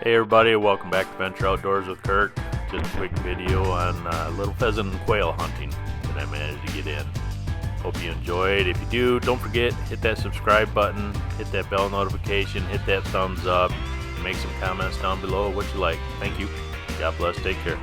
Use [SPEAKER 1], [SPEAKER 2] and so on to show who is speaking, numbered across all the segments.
[SPEAKER 1] Hey everybody, welcome back to Venture Outdoors with Kirk. Just a quick video on little pheasant and quail hunting that I managed to get in. Hope you enjoyed. If you do, don't forget, hit that subscribe button, hit that bell notification, hit that thumbs up, and make some comments down below what you like. Thank you. God bless. Take care.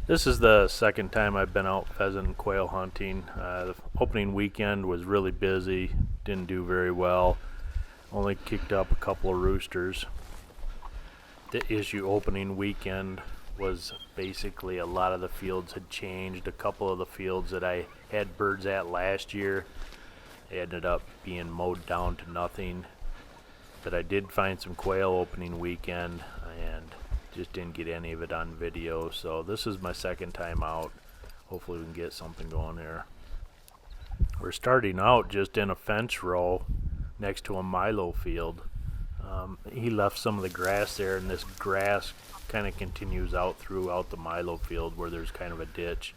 [SPEAKER 1] This is the second time I've been out pheasant and quail hunting. The opening weekend was really busy, didn't do very well. Only kicked up a couple of roosters. The issue opening weekend was basically a lot of the fields had changed. A couple of the fields that I had birds at last year, they ended up being mowed down to nothing. But I did find some quail opening weekend and just didn't get any of it on video, so this is my second time out. Hopefully we can get something going here. We're starting out just in a fence row next to a milo field. He left some of the grass there, and this grass kind of continues out throughout the milo field where there's kind of a ditch.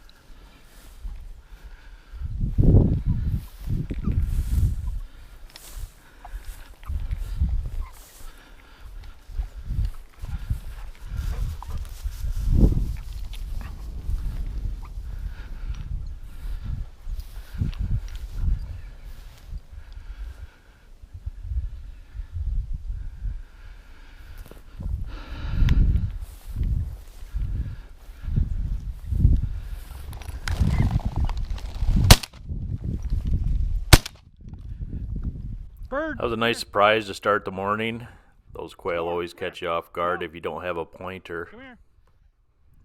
[SPEAKER 1] That was a nice surprise to start the morning. Those quail always catch you off guard if you don't have a pointer.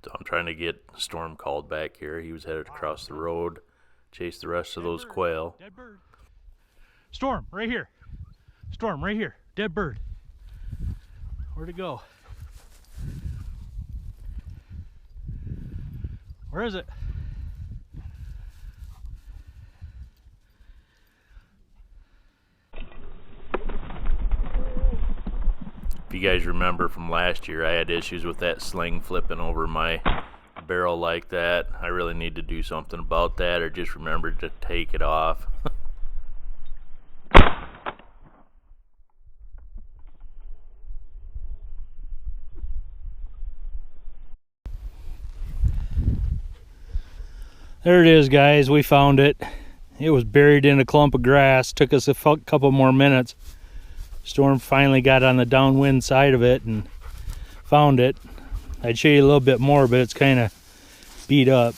[SPEAKER 1] So I'm trying to get Storm called back here. He was headed across the road, chase the rest of those quail.
[SPEAKER 2] Dead bird. Storm, right here. Storm, right here. Dead bird. Where'd it go? Where is it?
[SPEAKER 1] If you guys remember from last year, I had issues with that sling flipping over my barrel like that. I really need to do something about that, or just remember to take it off.
[SPEAKER 2] There it is, guys. We found it. It was buried in a clump of grass. Took us a couple more minutes. Storm finally got on the downwind side of it and found it. I'd show you a little bit more, but it's kind of beat up.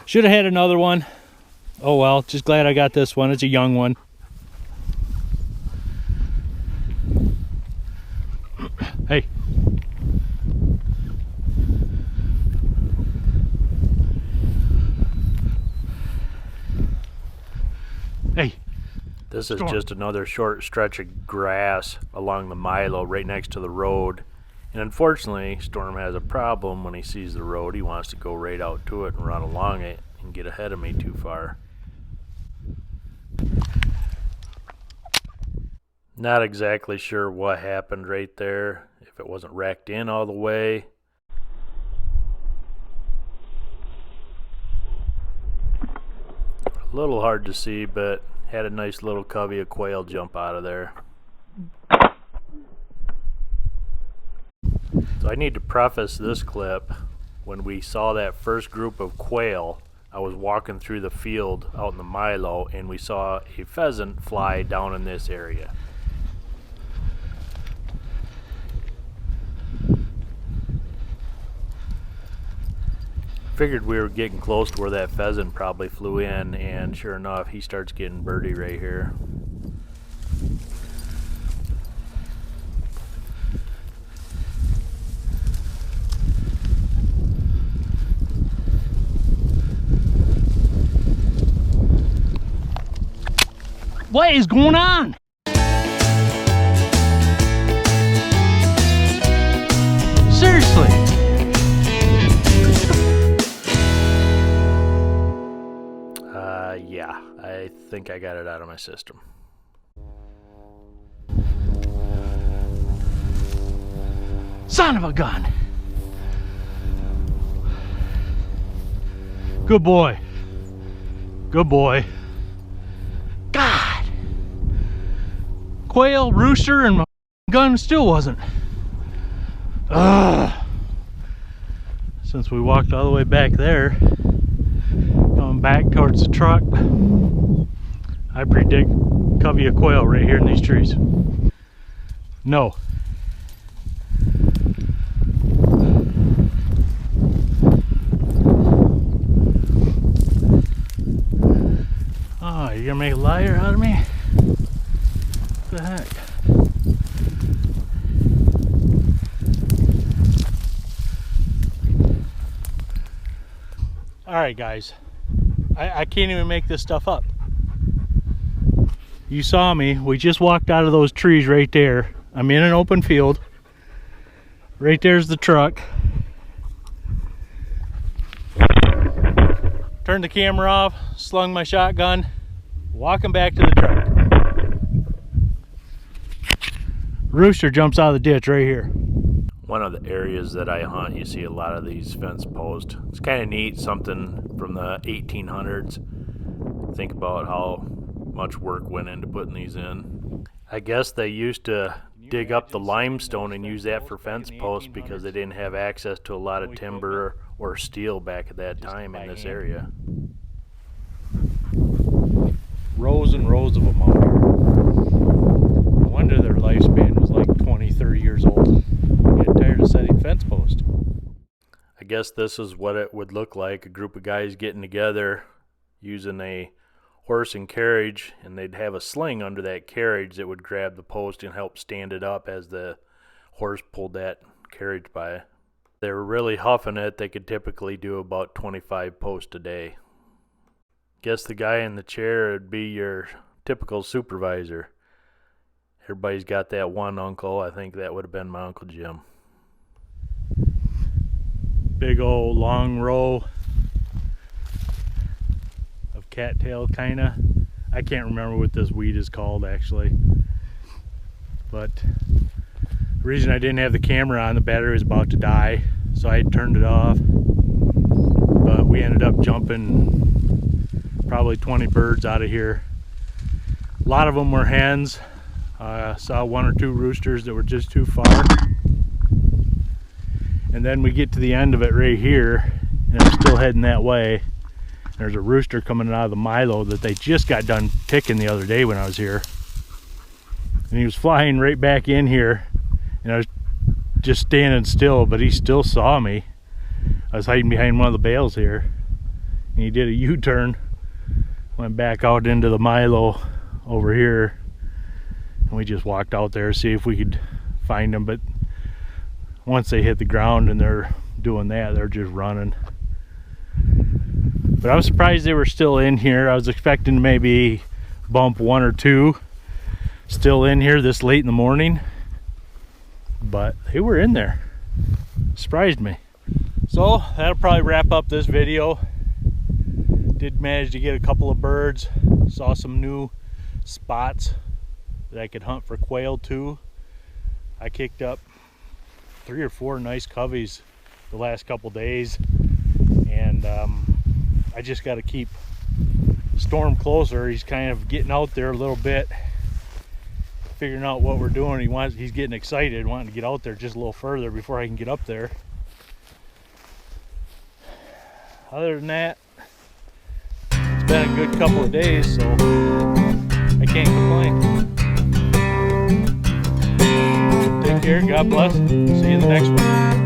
[SPEAKER 2] Should have had another one. Oh well, just glad I got this one. It's a young one. Hey. Hey.
[SPEAKER 1] This is just another short stretch of grass along the milo right next to the road. And unfortunately, Storm has a problem when he sees the road. He wants to go right out to it and run along it and get ahead of me too far. Not exactly sure what happened right there, if it wasn't racked in all the way. A little hard to see, but had a nice little covey of quail jump out of there. So I need to preface this clip. When we saw that first group of quail, I was walking through the field out in the milo, and we saw a pheasant fly down in this area. Figured we were getting close to where that pheasant probably flew in, and sure enough, he starts getting birdie right here.
[SPEAKER 2] What is going on?
[SPEAKER 1] Yeah, I think I got it out of my system.
[SPEAKER 2] Son of a gun! Good boy. Good boy. God! Quail, rooster, and my gun still wasn't. Ugh. Since we walked all the way back there, going back towards the truck, I predict covey of quail right here in these trees. No. Oh, you're gonna make a liar out of me? What the heck? Alright guys, I can't even make this stuff up. You saw me, we just walked out of those trees right there. I'm in an open field. Right there's the truck. Turned the camera off, slung my shotgun, walking back to the truck. Rooster jumps out of the ditch right here.
[SPEAKER 1] One of the areas that I hunt, you see a lot of these fence posts. It's kind of neat, something from the 1800s. Think about how much work went into putting these in. I guess they used to dig up the limestone and use that for fence posts because they didn't have access to a lot of timber or steel back at that time in this area.
[SPEAKER 2] Rows and rows of them out here. No wonder their lifespan was like 20, 30 years old. Get tired of setting fence posts.
[SPEAKER 1] I guess this is what it would look like, a group of guys getting together using a horse and carriage, and they'd have a sling under that carriage that would grab the post and help stand it up as the horse pulled that carriage by. They were really huffing it. They could typically do about 25 posts a day. Guess the guy in the chair would be your typical supervisor. Everybody's got that one uncle. I think that would have been my Uncle Jim.
[SPEAKER 2] Big old long row of cattail, kinda. I can't remember what this weed is called actually. But the reason I didn't have the camera on, the battery was about to die, so I turned it off. But we ended up jumping probably 20 birds out of here. A lot of them were hens. I saw one or two roosters that were just too far. And then we get to the end of it right here, and I'm still heading that way. There's a rooster coming out of the milo that they just got done picking the other day when I was here. And he was flying right back in here, and I was just standing still, but he still saw me. I was hiding behind one of the bales here, and he did a U-turn, went back out into the milo over here, and we just walked out there to see if we could find him. But once they hit the ground and they're doing that, they're just running. But I was surprised they were still in here. I was expecting to maybe bump one or two still in here this late in the morning, but they were in there. Surprised me. So that'll probably wrap up this video. Did manage to get a couple of birds, saw some new spots that I could hunt for quail too. I kicked up 3 or 4 nice coveys the last couple days, and I just got to keep Storm closer. He's kind of getting out there a little bit, figuring out what we're doing. He's getting excited, wanting to get out there just a little further before I can get up there. Other than that, it's been a good couple of days, so I can't complain. Take care, God bless. See you in the next one.